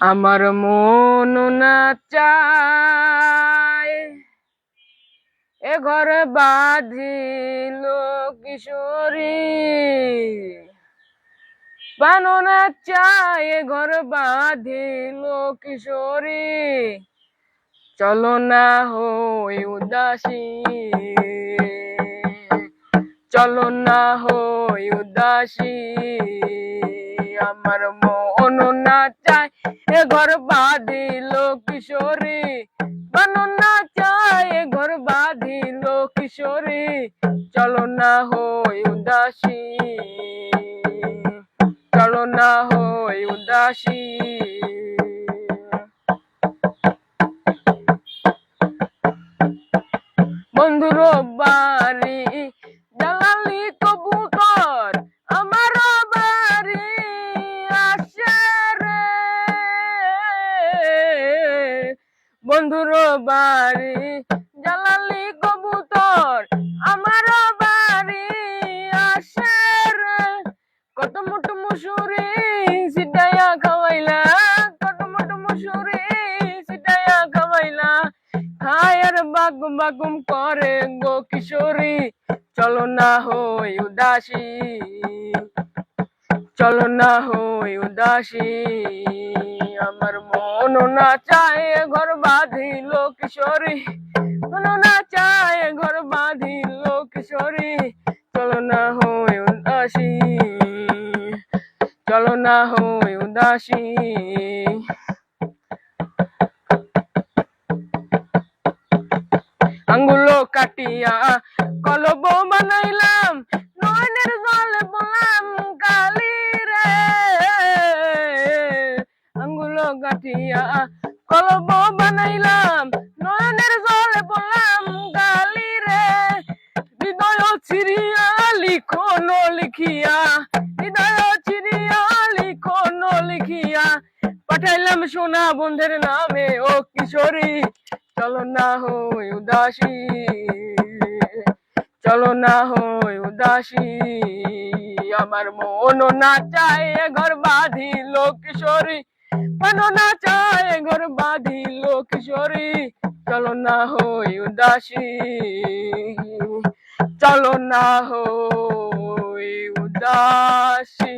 আমার মন না চায় এ ঘরে বাঁধিল কিশোরী, প্রাণ না চায় এ ঘর বাঁধিল কিশোরী, চলো না হই উদাসী, চলো না হই উদাসী। আমার মন না চায় এ ঘর বাঁধিল কিশোরী, প্রাণ না চায় এ ঘর বাঁধিল কিশোরী, চলো না হই উদাসী, চলো না হই উদাসী। বন্ধুর বাড়ি জ্বালালি কবুতর, আমার বাড়ি আসে রে। বন্ধুর বাড়ি জ্বালালি কবুতর, আমার বাড়ি আসে রে। কত মোট মুসুরি সিটাইয়া খাওয়াইলা, কত মোট মুসুরি সিটাইয়া খাওয়াইলা, খায়ের বাগুম বাগুম করে গো কিশোরী, চলো না হই উদাসী, চলো না হই উদাসী। আমার মন না চায় ঘর বাঁধিল কিশোরী, মন না চায় ঘর বাঁধিল কিশোরী, চলো না হই উদাসী, চলো না হই উদাসী। আঙ্গুলো কাটিয়া কলব বানাইলাম, নয়নের জলে বললাম কালি রে। আঙ্গুলো কাটিয়া কলব বানাইলাম, নয়নের জলে বললাম কালি রে। হৃদয় ছিড়িয়া লিখন লিখিয়া, হৃদয় ছিড়িয়া লিখন লিখিয়া, পাঠাইলাম সোনা বন্ধের নামে ও কিশোরী, চলো না হই উদাসী, চলো না হই উদাসী। আমার মন না চায় ঘর বাঁধিল কিশোরী, মন না চায় ঘর বাঁধিল কিশোরী, চলো না হই উদাসী, চলো না হই উদাসী।